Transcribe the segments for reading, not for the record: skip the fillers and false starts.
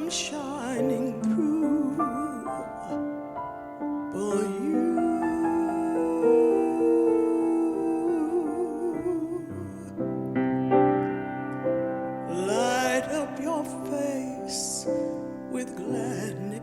come shining through for you. Light up your face with gladness.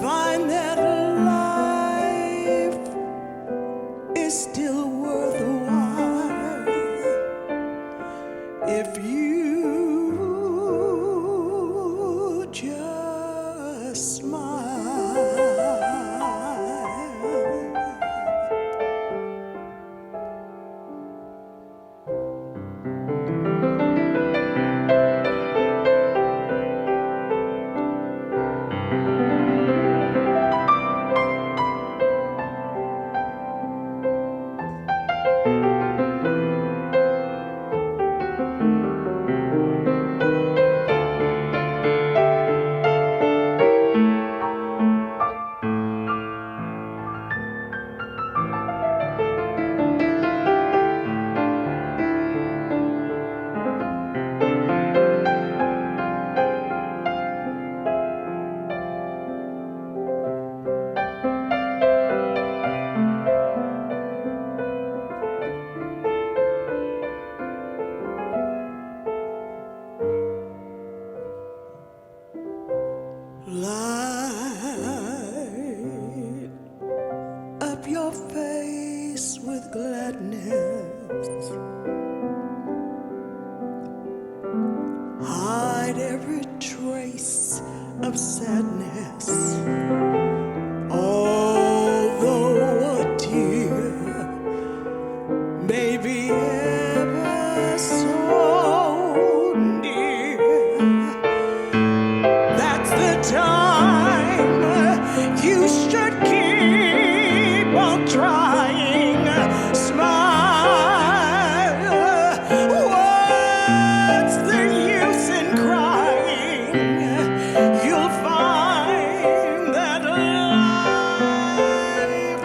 Find that life is still worthwhile if you just smile. Light up your face with gladness. Hide every trace of sadness. Although a tear may be ever so near, that's the time you should keep on trying. Smile. What's the use in crying? You'll find that life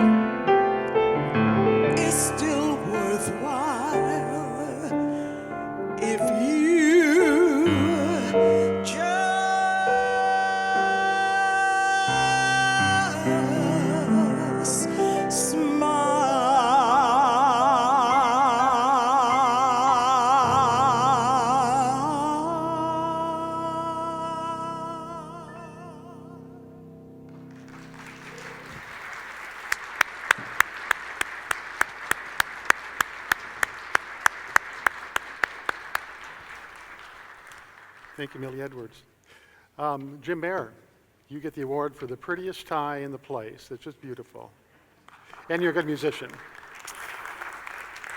is still worthwhile if you just Thank you, Millie Edwards. Jim Mayer, you get the award for the prettiest tie in the place. It's just beautiful. And you're a good musician.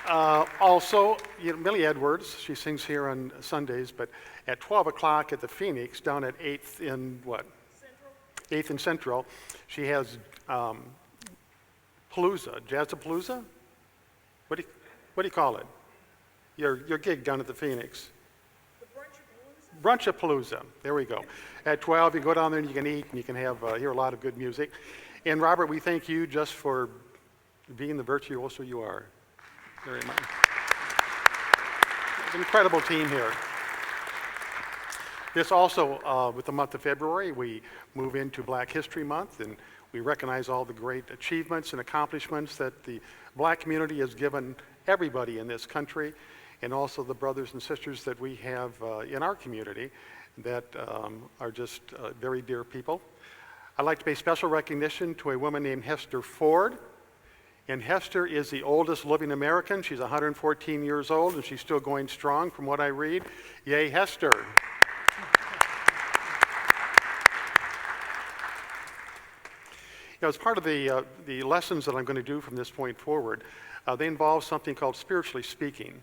Also, Millie Edwards, she sings here on Sundays, but at 12 o'clock at the Phoenix, down at 8th in what? Central. 8th and Central, she has Palooza, Jazzapalooza? What do you call it? Your gig down at the Phoenix. Brunchapalooza. There we go. At 12, you go down there and you can eat and you can have hear a lot of good music. And Robert, we thank you just for being the virtuoso you are. Very much. It's an incredible team here. This also, with the month of February, we move into Black History Month, and we recognize all the great achievements and accomplishments that the Black community has given everybody in this country, and also the brothers and sisters that we have in our community that are just very dear people. I'd like to pay special recognition to a woman named Hester Ford. And Hester is the oldest living American. She's 114 years old, and she's still going strong from what I read. Yay, Hester. As part of the lessons that I'm going to do from this point forward, they involve something called spiritually speaking.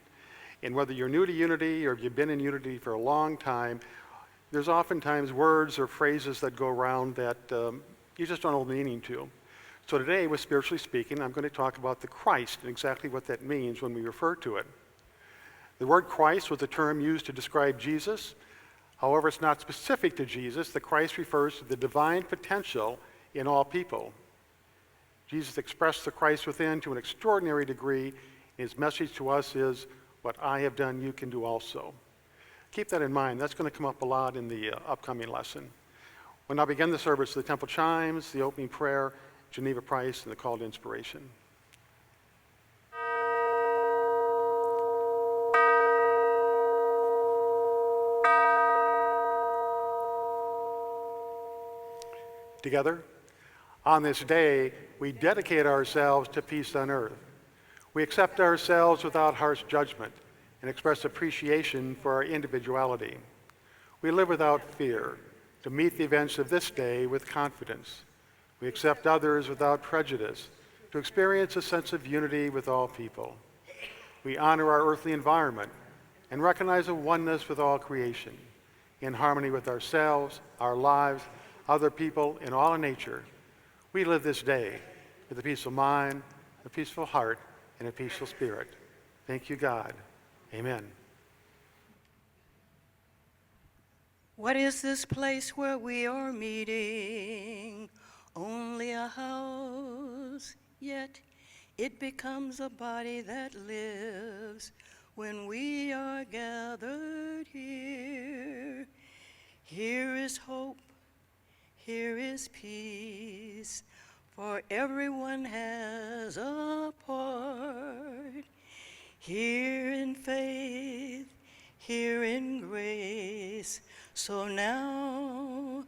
And whether you're new to Unity or you've been in Unity for a long time, there's oftentimes words or phrases that go around that you just don't know the meaning to. So today, with spiritually speaking, I'm going to talk about the Christ and exactly what that means when we refer to it. The word Christ was a term used to describe Jesus. However, it's not specific to Jesus. The Christ refers to the divine potential in all people. Jesus expressed the Christ within to an extraordinary degree. His message to us is, what I have done, you can do also. Keep that in mind. That's going to come up a lot in the upcoming lesson. When I begin the service, the temple chimes, the opening prayer, Geneva Price, and the call to inspiration. Together, on this day, we dedicate ourselves to peace on earth. We accept ourselves without harsh judgment and express appreciation for our individuality. We live without fear to meet the events of this day with confidence. We accept others without prejudice to experience a sense of unity with all people. We honor our earthly environment and recognize a oneness with all creation, in harmony with ourselves, our lives, other people, and all of nature. We live this day with a peaceful mind, a peaceful heart, and a peaceful spirit. Thank you, God. Amen. What is this place where we are meeting? Only a house, yet it becomes a body that lives when we are gathered here. Here is hope, here is peace, for everyone has a part. Here in faith, here in grace. So now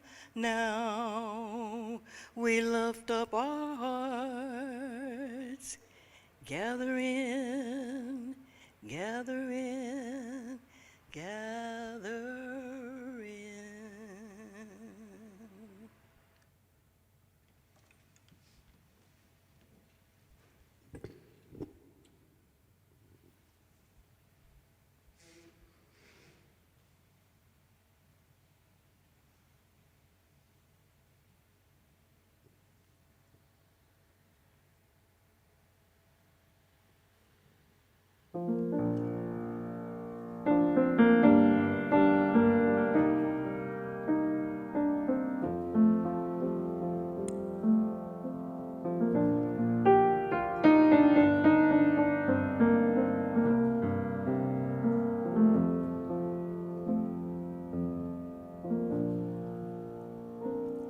we lift up our hearts. Gather in, gather in, gather in.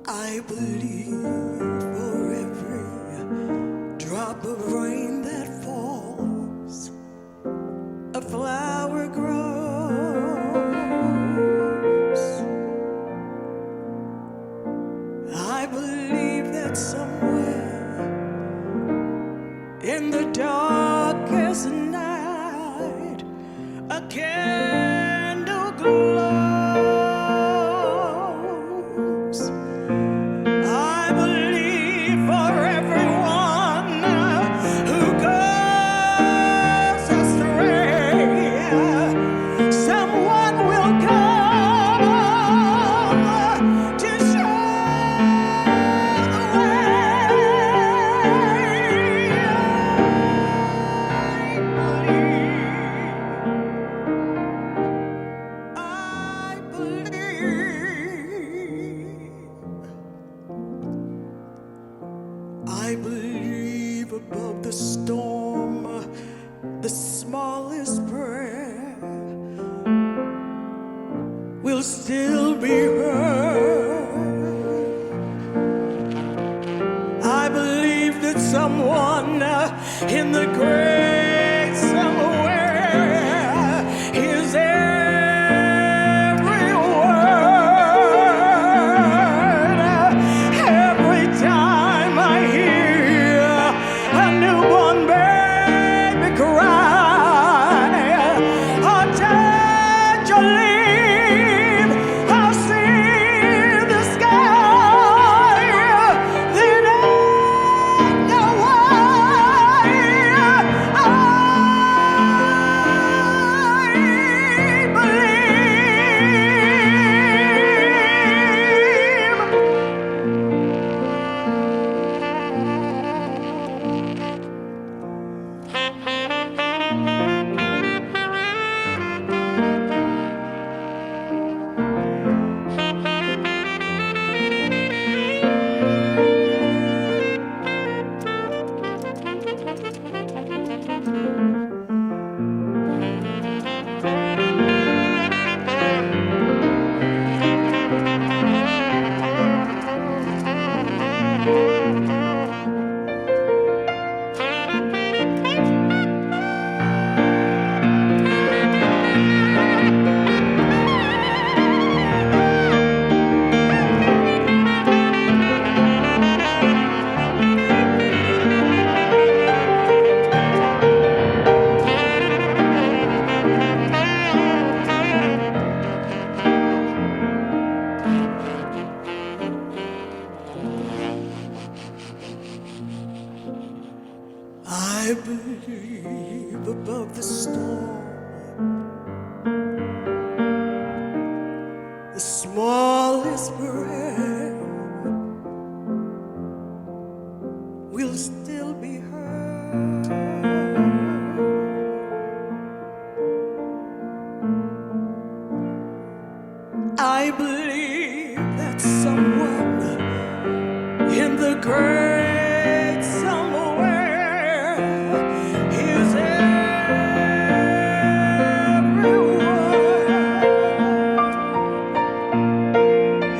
I believe for every drop of rain that falls, a flower grows. I believe that somewhere in the darkest night, a candle glows. I believe for everyone who goes astray, someone will come to show the way. I believe above the storm, the smallest prayer will still be heard. I believe that someone in the great somewhere hears every word. Every time I hear a newborn baby cry, or touch a leaf, I'll see the sky. Then the smallest prayer will still be heard. I believe that someone in the great somewhere is everyone.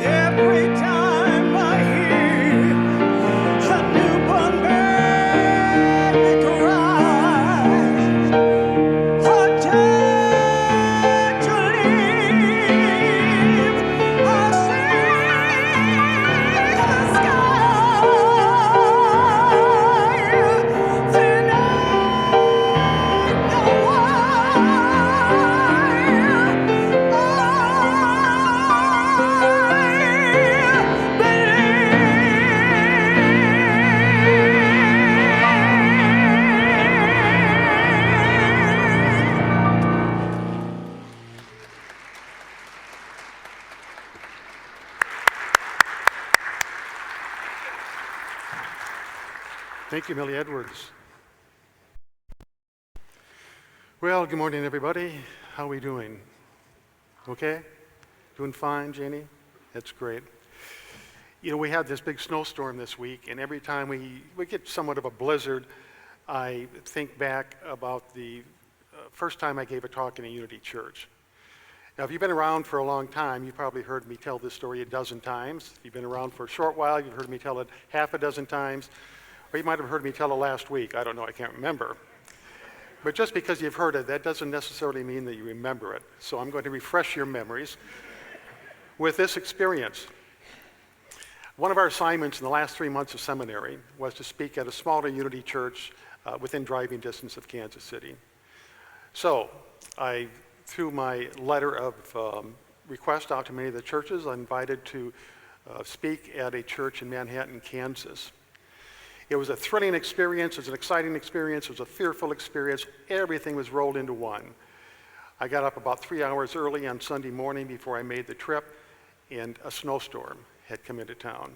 Every time I hear a newborn baby cry, a child to live, I see the sky, then I know Thank you, Millie Edwards. Well, good morning, everybody. How are we doing? Okay? Doing fine, Janie? That's great. You know, we had this big snowstorm this week, and every time we get somewhat of a blizzard, I think back about the first time I gave a talk in a Unity church. Now, if you've been around for a long time, you've probably heard me tell this story a dozen times. If you've been around for a short while, you've heard me tell it half a dozen times. Or you might have heard me tell it last week. I don't know, I can't remember. But just because you've heard it, that doesn't necessarily mean that you remember it. So I'm going to refresh your memories with this experience. One of our assignments in the last 3 months of seminary was to speak at a smaller Unity church within driving distance of Kansas City. So I, through my letter of request out to many of the churches, I'm invited to speak at a church in Manhattan, Kansas. It was a thrilling experience, it was an exciting experience, it was a fearful experience. Everything was rolled into one. I got up about 3 hours early on Sunday morning before I made the trip, and a snowstorm had come into town.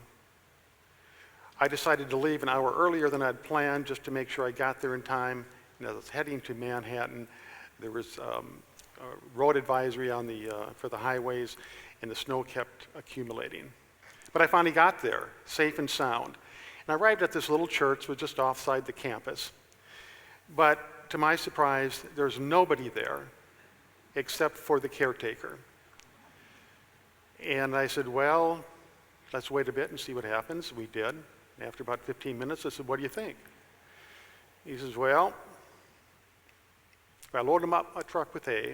I decided to leave an hour earlier than I'd planned just to make sure I got there in time. And as I was heading to Manhattan, there was a road advisory on for the highways, and the snow kept accumulating. But I finally got there, safe and sound. And I arrived at this little church, was just offside the campus. But to my surprise, there's nobody there except for the caretaker. And I said, well, let's wait a bit and see what happens. We did. After about 15 minutes, I said, what do you think? He says, well, if I load him up a truck with hay,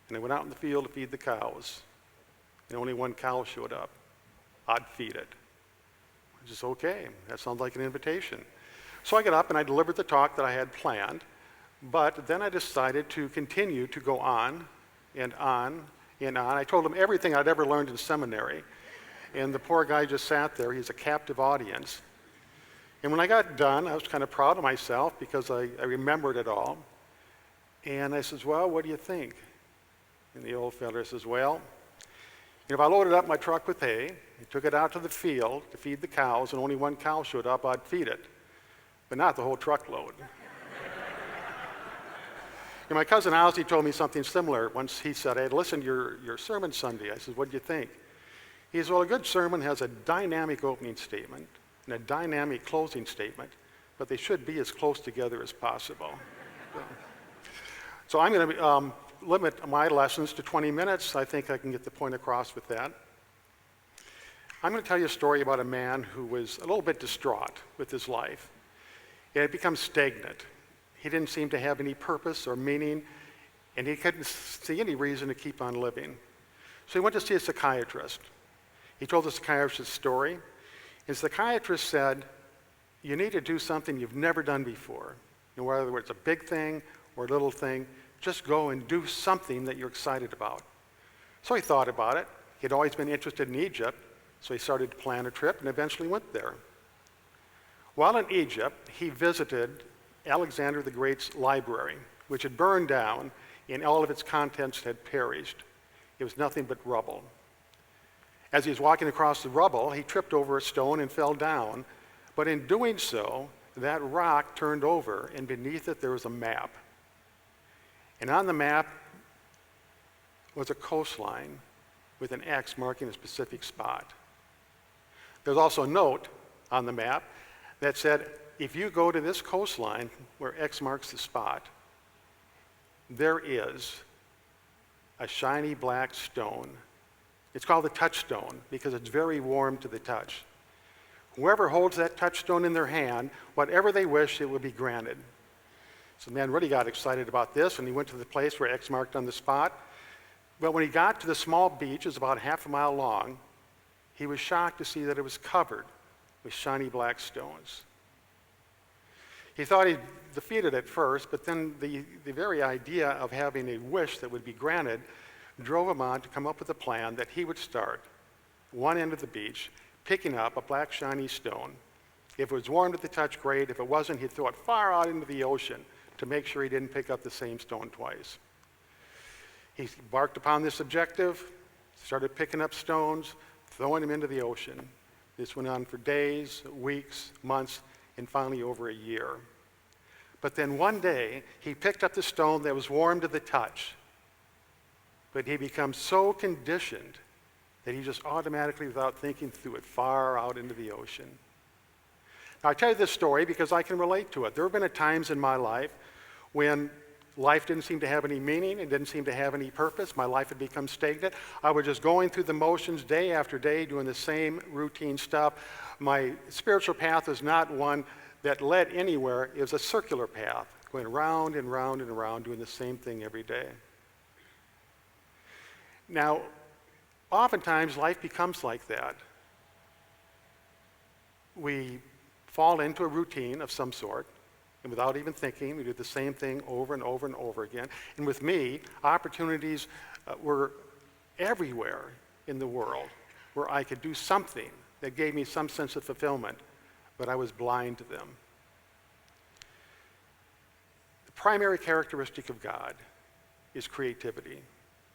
and I went out in the field to feed the cows, and only one cow showed up, I'd feed it. I said, okay, that sounds like an invitation. So I got up and I delivered the talk that I had planned, but then I decided to continue to go on and on and on. I told him everything I'd ever learned in seminary, and the poor guy just sat there. He's a captive audience. And when I got done, I was kind of proud of myself because I remembered it all. And I says, well, what do you think? And the old fella says, well, if I loaded up my truck with hay, and took it out to the field to feed the cows, and only one cow showed up, I'd feed it, but not the whole truckload. And my cousin Ozzie told me something similar. Once he said, I had listened to your sermon Sunday. I said, what do you think? He says, well, a good sermon has a dynamic opening statement and a dynamic closing statement, but they should be as close together as possible. So I'm going to limit my lessons to 20 minutes. I think I can get the point across with that. I'm going to tell you a story about a man who was a little bit distraught with his life. It had become stagnant. He didn't seem to have any purpose or meaning, and he couldn't see any reason to keep on living. So he went to see a psychiatrist. He told the psychiatrist his story. And the psychiatrist said, you need to do something you've never done before. And whether it's a big thing or a little thing, just go and do something that you're excited about. So he thought about it. He'd always been interested in Egypt, so he started to plan a trip and eventually went there. While in Egypt, he visited Alexander the Great's library, which had burned down and all of its contents had perished. It was nothing but rubble. As he was walking across the rubble, he tripped over a stone and fell down. But in doing so, that rock turned over, and beneath it there was a map. And on the map was a coastline with an X marking a specific spot. There's also a note on the map that said, if you go to this coastline where X marks the spot, there is a shiny black stone. It's called the touchstone because it's very warm to the touch. Whoever holds that touchstone in their hand, whatever they wish, it will be granted. So the man really got excited about this, and he went to the place where X marked on the spot. But when he got to the small beach, it was about half a mile long, he was shocked to see that it was covered with shiny black stones. He thought he'd defeated at first, but then the very idea of having a wish that would be granted drove him on to come up with a plan that he would start one end of the beach, picking up a black shiny stone. If it was warm to the touch, great. If it wasn't, he'd throw it far out into the ocean to make sure he didn't pick up the same stone twice. He embarked upon this objective, started picking up stones, throwing them into the ocean. This went on for days, weeks, months, and finally over a year. But then one day, he picked up the stone that was warm to the touch, but he becomes so conditioned that he just automatically, without thinking, threw it far out into the ocean. Now, I tell you this story because I can relate to it. There have been times in my life when life didn't seem to have any meaning, it didn't seem to have any purpose. My life had become stagnant. I was just going through the motions day after day, doing the same routine stuff. My spiritual path was not one that led anywhere. It was a circular path, going round and round and around, doing the same thing every day. Now, oftentimes life becomes like that. We fall into a routine of some sort, and without even thinking, we do the same thing over and over and over again. And with me, opportunities were everywhere in the world where I could do something that gave me some sense of fulfillment, but I was blind to them. The primary characteristic of God is creativity.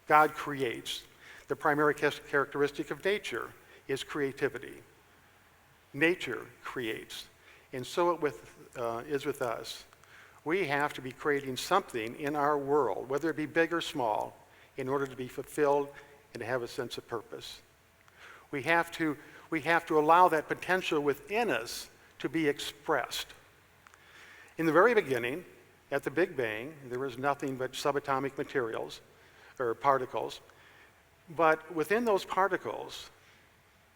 God creates. The primary characteristic of nature is creativity. Nature creates. And so it is with us. We have to be creating something in our world, whether it be big or small, in order to be fulfilled and to have a sense of purpose. We have to allow that potential within us to be expressed. In the very beginning, at the Big Bang, there was nothing but subatomic materials, or particles. But within those particles,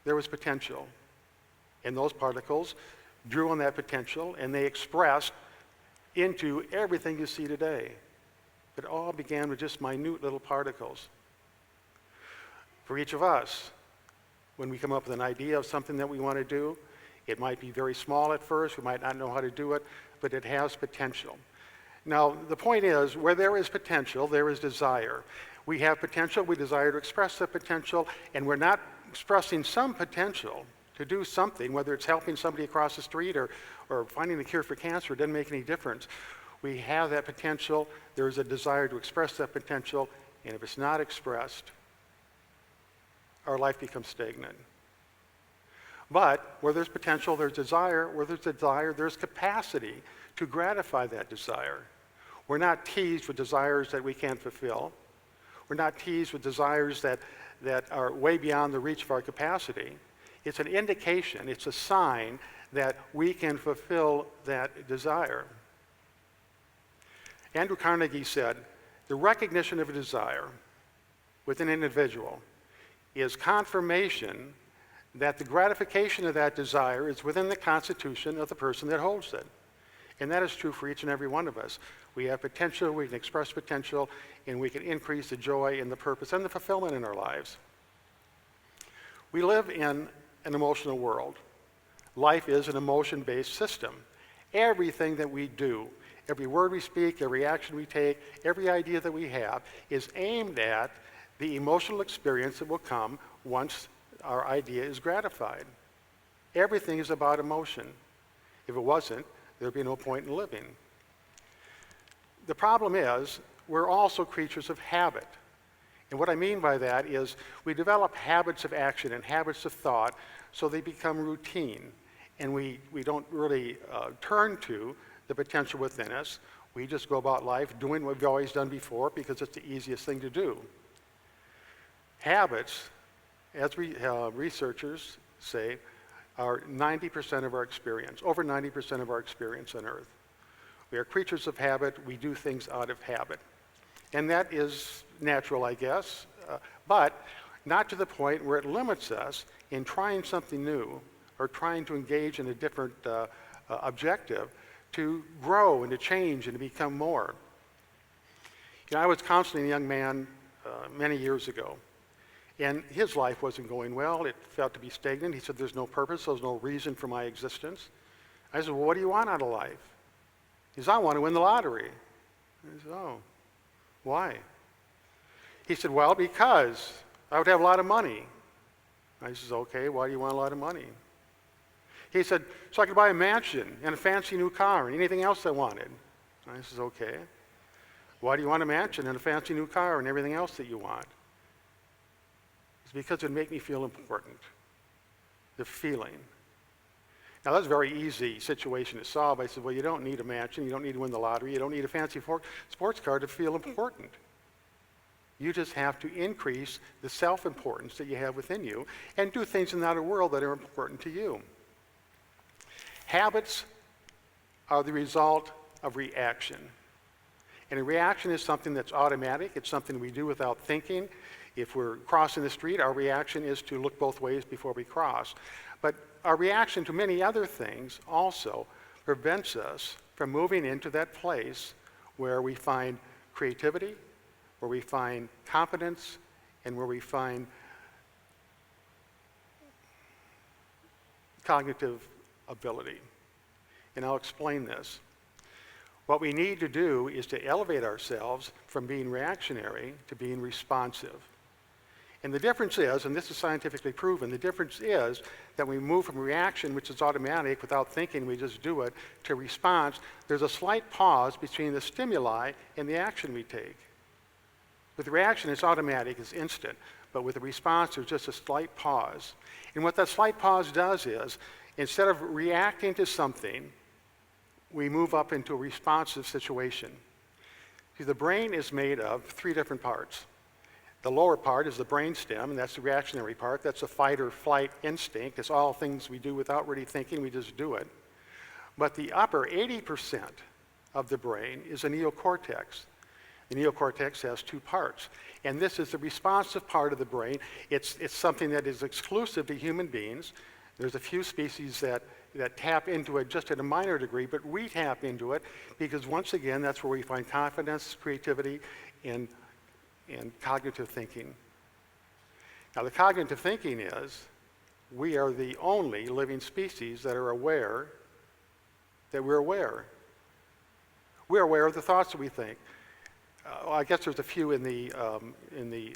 there was potential. And those particles drew on that potential, and they expressed into everything you see today. It all began with just minute little particles. For each of us, when we come up with an idea of something that we want to do, it might be very small at first, we might not know how to do it, but it has potential. Now, the point is, where there is potential, there is desire. We have potential, we desire to express that potential, and we're not expressing some potential to do something, whether it's helping somebody across the street or finding a cure for cancer, it doesn't make any difference. We have that potential, there is a desire to express that potential, and if it's not expressed, our life becomes stagnant. But where there's potential, there's desire. Where there's desire, there's capacity to gratify that desire. We're not teased with desires that we can't fulfill. We're not teased with desires that are way beyond the reach of our capacity. It's an indication, it's a sign that we can fulfill that desire. Andrew Carnegie said, the recognition of a desire within an individual is confirmation that the gratification of that desire is within the constitution of the person that holds it. And that is true for each and every one of us. We have potential, we can express potential, and we can increase the joy and the purpose and the fulfillment in our lives. We live in an emotional world. Life is an emotion-based system. Everything that we do, every word we speak, every action we take, every idea that we have is aimed at the emotional experience that will come once our idea is gratified. Everything is about emotion. If it wasn't, there'd be no point in living. The problem is, we're also creatures of habit. And what I mean by that is we develop habits of action and habits of thought so they become routine. And we don't really turn to the potential within us. We just go about life doing what we've always done before because it's the easiest thing to do. Habits, as researchers say, are 90% of our experience, over 90% of our experience on Earth. We are creatures of habit. We do things out of habit. And that is natural, I guess, but not to the point where it limits us in trying something new or trying to engage in a different objective to grow and to change and to become more. You know, I was counseling a young man many years ago, and his life wasn't going well. It felt to be stagnant. He said, there's no purpose, there's no reason for my existence. I said, well, what do you want out of life? He said, I want to win the lottery. I said, oh, why? He said, well, because I would have a lot of money. I said, okay, why do you want a lot of money? He said, so I could buy a mansion and a fancy new car and anything else I wanted. I said, okay. Why do you want a mansion and a fancy new car and everything else that you want? It's because it would make me feel important. The feeling. Now, that's a very easy situation to solve. I said, well, you don't need a mansion, you don't need to win the lottery, you don't need a fancy sports car to feel important. You just have to increase the self-importance that you have within you and do things in the outer world that are important to you. Habits are the result of reaction. And a reaction is something that's automatic. It's something we do without thinking. If we're crossing the street, our reaction is to look both ways before we cross. But our reaction to many other things also prevents us from moving into that place where we find creativity, where we find competence, and where we find cognitive ability. And I'll explain this. What we need to do is to elevate ourselves from being reactionary to being responsive. And the difference is, and this is scientifically proven, the difference is that we move from reaction, which is automatic, without thinking, we just do it, to response. There's a slight pause between the stimuli and the action we take. With the reaction, it's automatic, it's instant. But with the response, there's just a slight pause. And what that slight pause does is, instead of reacting to something, we move up into a responsive situation. See, the brain is made of three different parts. The lower part is the brainstem, and that's the reactionary part. That's a fight or flight instinct. It's all things we do without really thinking, we just do it. But the upper 80% of the brain is a neocortex. The neocortex has two parts. And this is the responsive part of the brain. It's something that is exclusive to human beings. There's a few species that tap into it just at a minor degree, but we tap into it because, once again, that's where we find confidence, creativity, and cognitive thinking. Now, the cognitive thinking is we are the only living species that are aware that we're aware. We're aware of the thoughts that we think. I guess there's a few in the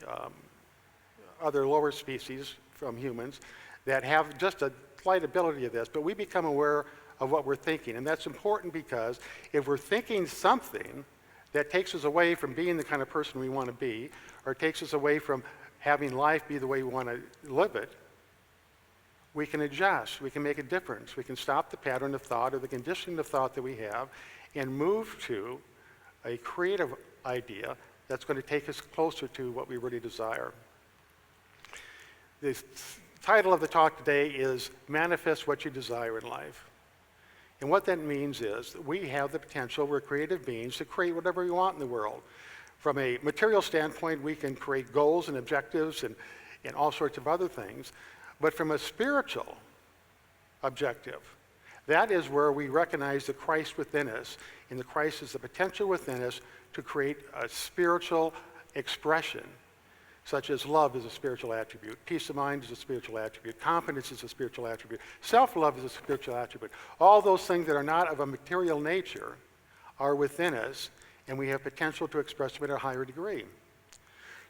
other lower species from humans that have just a slight ability of this, but we become aware of what we're thinking. And that's important because if we're thinking something that takes us away from being the kind of person we want to be, or takes us away from having life be the way we want to live it, we can adjust, we can make a difference. We can stop the pattern of thought or the conditioning of thought that we have and move to a creative idea that's going to take us closer to what we really desire. The title of the talk today is Manifest What You Desire in Life. And what that means is that we have the potential, we're creative beings, to create whatever we want in the world. From a material standpoint, we can create goals and objectives and all sorts of other things. But from a spiritual objective, that is where we recognize the Christ within us, and the Christ is the potential within us to create a spiritual expression, such as love is a spiritual attribute, peace of mind is a spiritual attribute, confidence is a spiritual attribute, self-love is a spiritual attribute. All those things that are not of a material nature are within us, and we have potential to express them at a higher degree.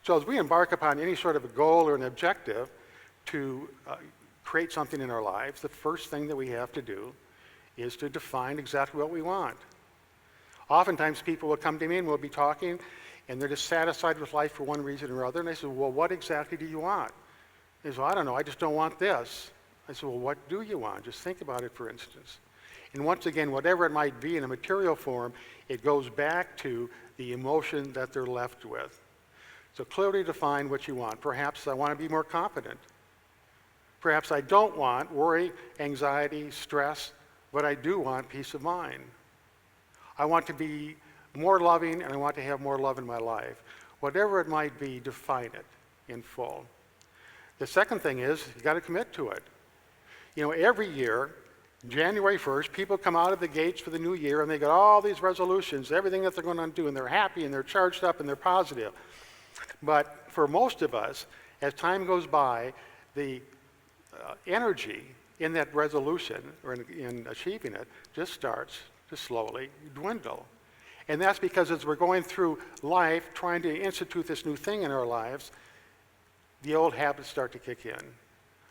So as we embark upon any sort of a goal or an objective to create something in our lives, the first thing that we have to do is to define exactly what we want. Oftentimes people will come to me and we'll be talking, and they're dissatisfied with life for one reason or other. And I said, well, what exactly do you want? They said, well, I don't know, I just don't want this. I said, well, what do you want? Just think about it, for instance. And once again, whatever it might be in a material form, it goes back to the emotion that they're left with. So clearly define what you want. Perhaps I want to be more confident. Perhaps I don't want worry, anxiety, stress, but I do want peace of mind. I want to be more loving, and I want to have more love in my life. Whatever it might be, define it in full. The second thing is, you got to commit to it. You know, every year, January 1st, people come out of the gates for the new year, and they got all these resolutions, everything that they're going to do, and they're happy, and they're charged up, and they're positive. But for most of us, as time goes by, the energy in that resolution, or in achieving it, just starts to slowly dwindle. And that's because as we're going through life, trying to institute this new thing in our lives, the old habits start to kick in.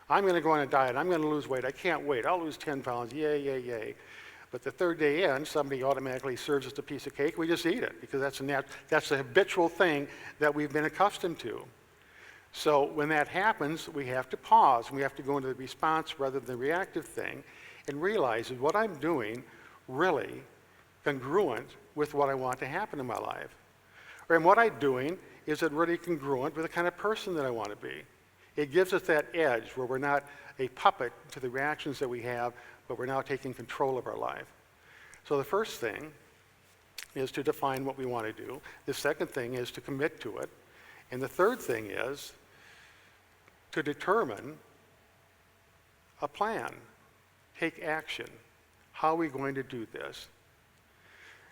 I'm going to go on a diet. I'm going to lose weight. I can't wait. I'll lose 10 pounds. Yay, yay, yay. But the third day in, somebody automatically serves us a piece of cake. We just eat it because that's a habitual thing that we've been accustomed to. So when that happens, we have to pause. We have to go into the response rather than the reactive thing and realize, is what I'm doing really congruent with what I want to happen in my life? Or am what I'm doing, is it really congruent with the kind of person that I want to be? It gives us that edge where we're not a puppet to the reactions that we have, but we're now taking control of our life. So the first thing is to define what we want to do. The second thing is to commit to it. And the third thing is to determine a plan, take action. How are we going to do this?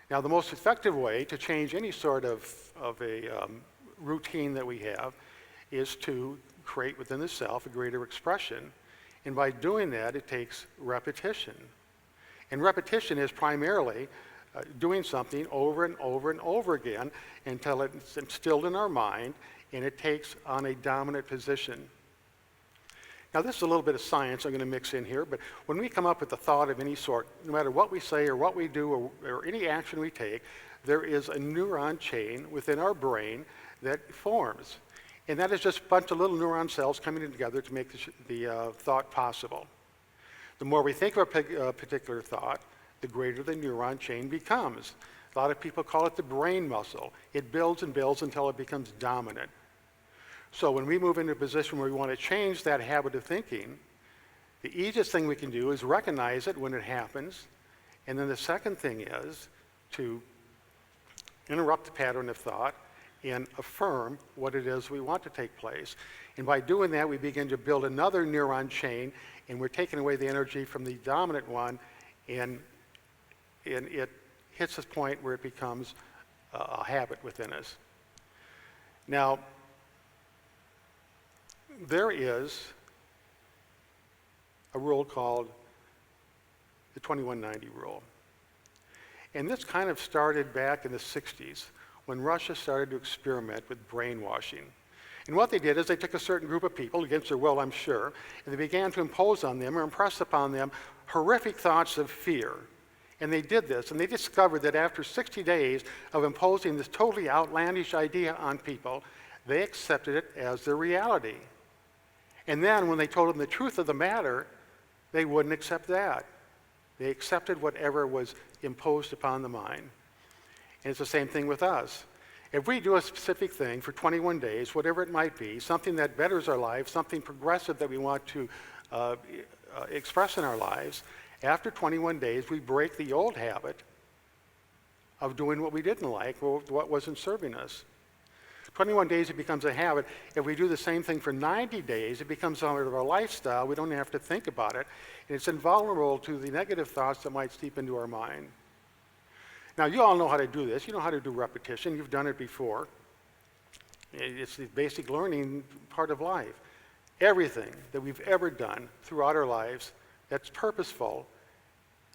Now, the most effective way to change any sort of a routine that we have is to create within the self a greater expression. And by doing that, it takes repetition. And repetition is primarily doing something over and over and over again until it's instilled in our mind and it takes on a dominant position. Now, this is a little bit of science I'm going to mix in here, but when we come up with a thought of any sort, no matter what we say or what we do or any action we take, there is a neuron chain within our brain that forms. And that is just a bunch of little neuron cells coming together to make the thought possible. The more we think of a particular thought, the greater the neuron chain becomes. A lot of people call it the brain muscle. It builds and builds until it becomes dominant. So when we move into a position where we want to change that habit of thinking, the easiest thing we can do is recognize it when it happens. And then the second thing is to interrupt the pattern of thought and affirm what it is we want to take place. And by doing that, we begin to build another neuron chain, and we're taking away the energy from the dominant one, and it hits this point where it becomes a habit within us. Now, there is a rule called the 2190 rule. And this kind of started back in the 60s when Russia started to experiment with brainwashing. And what they did is they took a certain group of people, against their will, I'm sure, and they began to impose on them or impress upon them horrific thoughts of fear. And they did this, and they discovered that after 60 days of imposing this totally outlandish idea on people, they accepted it as their reality. And then when they told them the truth of the matter, they wouldn't accept that. They accepted whatever was imposed upon the mind. And it's the same thing with us. If we do a specific thing for 21 days, whatever it might be, something that betters our lives, something progressive that we want to express in our lives, after 21 days, we break the old habit of doing what we didn't like, or what wasn't serving us. 21 days, it becomes a habit. If we do the same thing for 90 days, it becomes part of our lifestyle. We don't have to think about it. And it's invulnerable to the negative thoughts that might seep into our mind. Now, you all know how to do this. You know how to do repetition. You've done it before. It's the basic learning part of life. Everything that we've ever done throughout our lives that's purposeful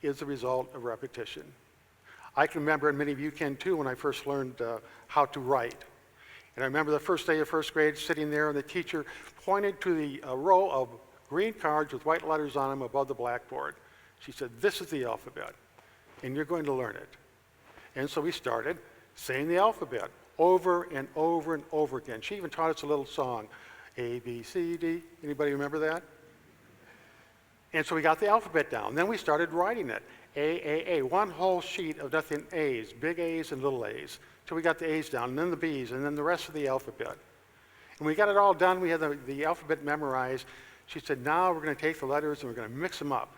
is the result of repetition. I can remember, and many of you can too, when I first learned how to write. And I remember the first day of first grade sitting there, and the teacher pointed to the row of green cards with white letters on them above the blackboard. She said, "This is the alphabet, and you're going to learn it." And so we started saying the alphabet over and over and over again. She even taught us a little song, A, B, C, D. Anybody remember that? And so we got the alphabet down. Then we started writing it. A, one whole sheet of nothing A's, big A's and little A's. So we got the A's down, and then the B's, and then the rest of the alphabet. And we got it all done. We had the alphabet memorized. She said, now we're going to take the letters and we're going to mix them up.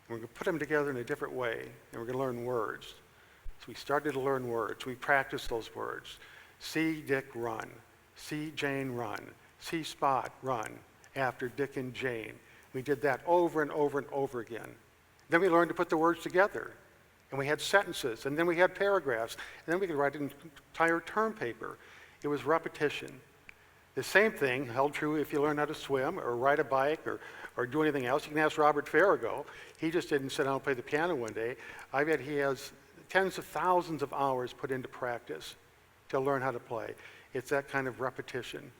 And we're going to put them together in a different way, and we're going to learn words. So we started to learn words. We practiced those words. See Dick run. See Jane run. See Spot run after Dick and Jane. We did that over and over and over again. Then we learned to put the words together. And we had sentences, and then we had paragraphs, and then we could write an entire term paper. It was repetition. The same thing held true if you learn how to swim or ride a bike or do anything else. You can ask Robert Farrago. He just didn't sit down and play the piano one day. I bet he has tens of thousands of hours put into practice to learn how to play. It's that kind of repetition.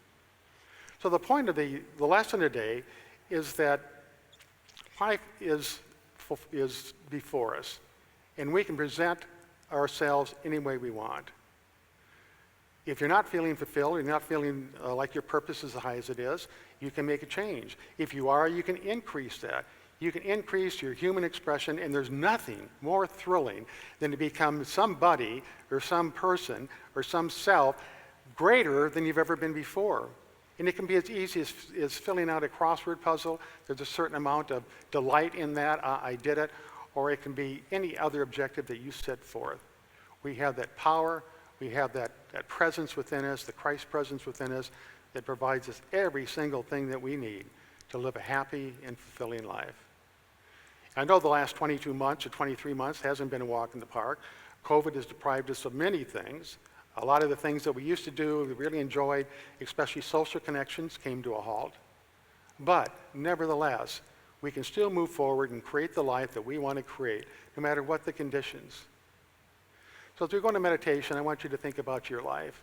So the point of the lesson today is that life is before us, and we can present ourselves any way we want. If you're not feeling fulfilled, you're not feeling like your purpose is as high as it is, you can make a change. If you are, you can increase that. You can increase your human expression, and there's nothing more thrilling than to become somebody or some person or some self greater than you've ever been before. And it can be as easy as filling out a crossword puzzle. There's a certain amount of delight in that, I did it, or it can be any other objective that you set forth. We have that power, we have that presence within us, the Christ presence within us, that provides us every single thing that we need to live a happy and fulfilling life. I know the last 22 months or 23 months hasn't been a walk in the park. COVID has deprived us of many things. A lot of the things that we used to do, we really enjoyed, especially social connections, came to a halt. But nevertheless, we can still move forward and create the life that we want to create, no matter what the conditions. So as we go into meditation, I want you to think about your life.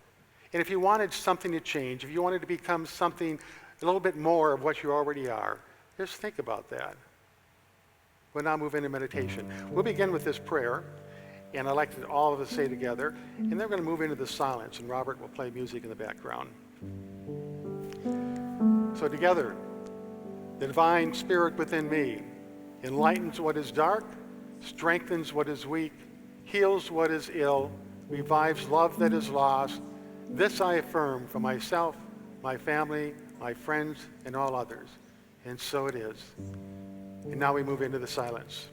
And if you wanted something to change, if you wanted to become something a little bit more of what you already are, just think about that. We'll now move into meditation. We'll begin with this prayer, and I'd like to all of us say together, and then we're going to move into the silence, and Robert will play music in the background. So together, the divine spirit within me enlightens what is dark, strengthens what is weak, heals what is ill, revives love that is lost. This I affirm for myself, my family, my friends, and all others. And so it is. And now we move into the silence.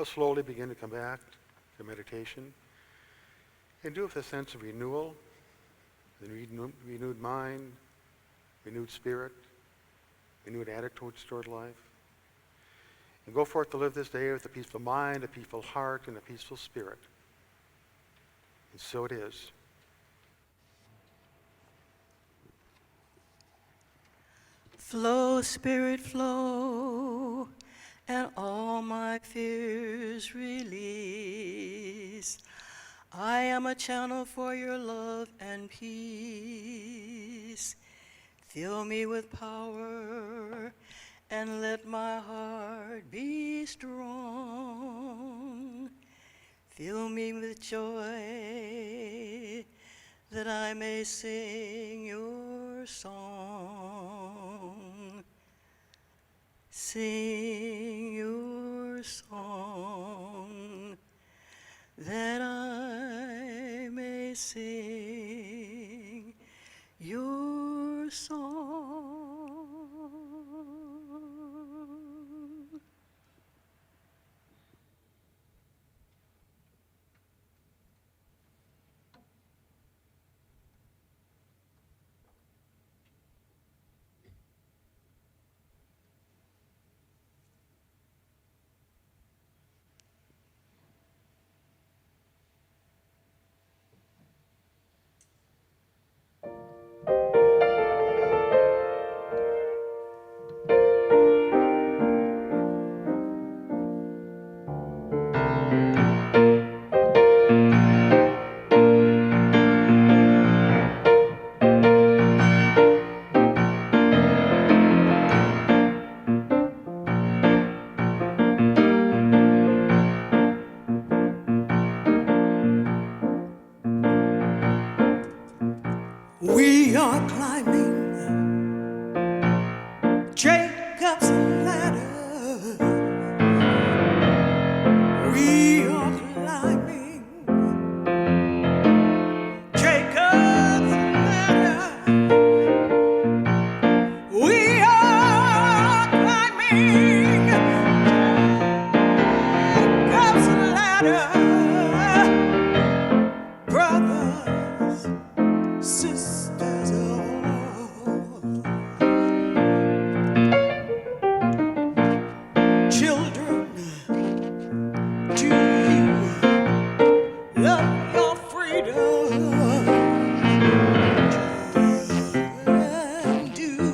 slowly begin to come back to meditation and do it with a sense of renewal, renewed mind, renewed spirit, renewed attitudes toward life. And go forth to live this day with a peaceful mind, a peaceful heart, and a peaceful spirit. And so it is. Flow, Spirit, flow, and all my fears release. I am a channel for your love and peace. Fill me with power and let my heart be strong. Fill me with joy that I may sing your song. Sing your song that I may sing your song. We are climbing Jacob's ladder. We are climbing Jacob's ladder. We are climbing Jacob's ladder. Brothers, sisters, children, do you love your freedom? And do you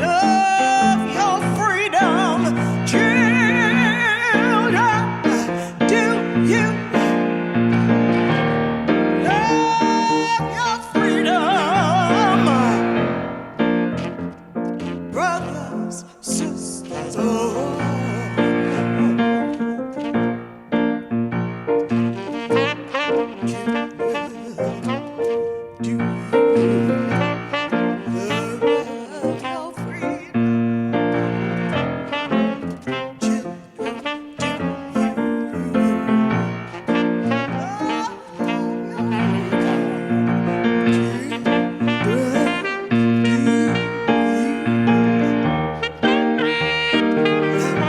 love your freedom? Children, do you love your freedom? Brothers, sisters, do you love your freedom? Children, do you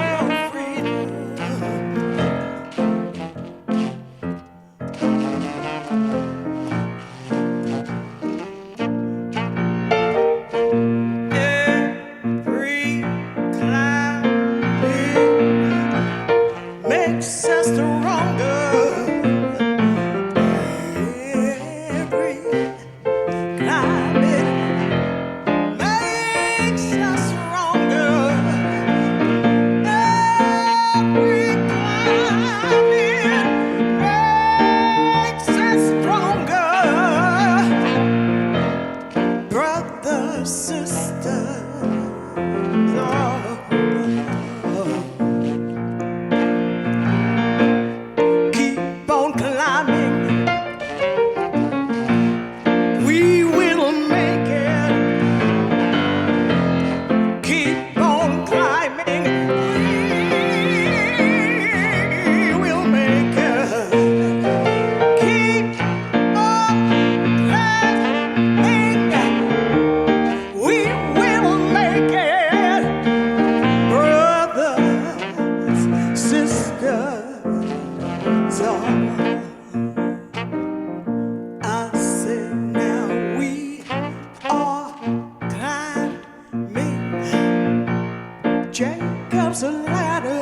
Jacob's ladder.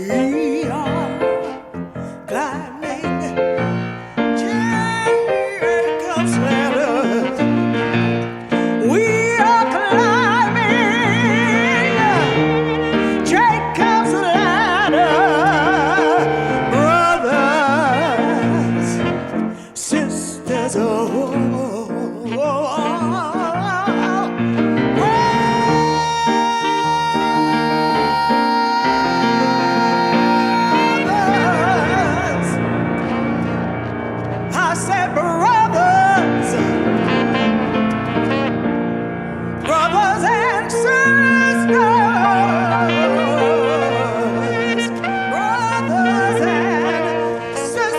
We are climbing Jacob's ladder. We are climbing Jacob's ladder. Brothers, sisters, I said, brothers, brothers and sisters, brothers and sisters, brothers and sisters.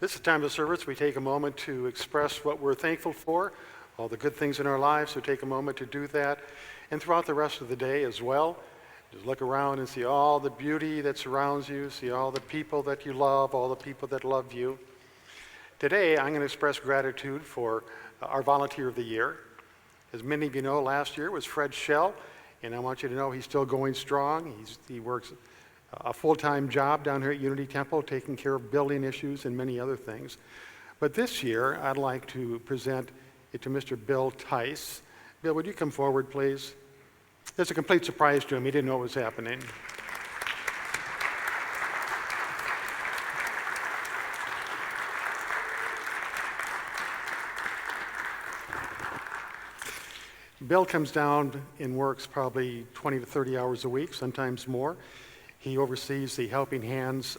This is the time of service. We take a moment to express what we're thankful for, all the good things in our lives, so take a moment to do that. And throughout the rest of the day as well, just look around and see all the beauty that surrounds you, see all the people that you love, all the people that love you. Today, I'm going to express gratitude for our Volunteer of the Year. As many of you know, last year was Fred Schell, and I want you to know he's still going strong. He works a full-time job down here at Unity Temple, taking care of building issues and many other things. But this year, I'd like to present it to Mr. Bill Tice. Bill, would you come forward, please? It's a complete surprise to him. He didn't know what was happening. Bill comes down and works probably 20 to 30 hours a week, sometimes more. He oversees the Helping Hands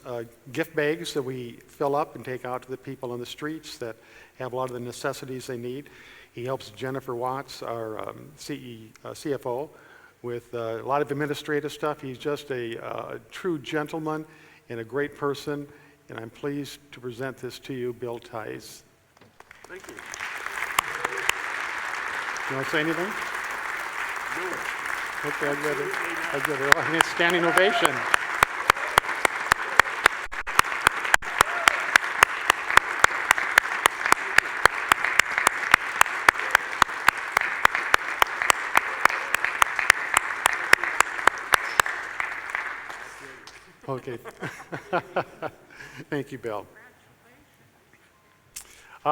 gift bags that we fill up and take out to the people on the streets that have a lot of the necessities they need. He helps Jennifer Watts, our CFO, with a lot of administrative stuff. He's just a true gentleman and a great person, and I'm pleased to present this to you, Bill Tice. Thank you. You want to say anything? No. Okay, I'd rather a standing ovation. Okay. Thank you, Bill.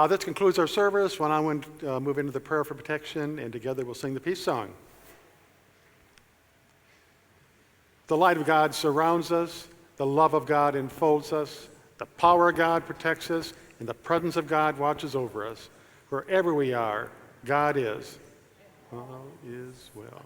This concludes our service. When I want to move into the prayer for protection, and together we'll sing the peace song. The light of God surrounds us, the love of God enfolds us, the power of God protects us, and the presence of God watches over us. Wherever we are, God is. All is well.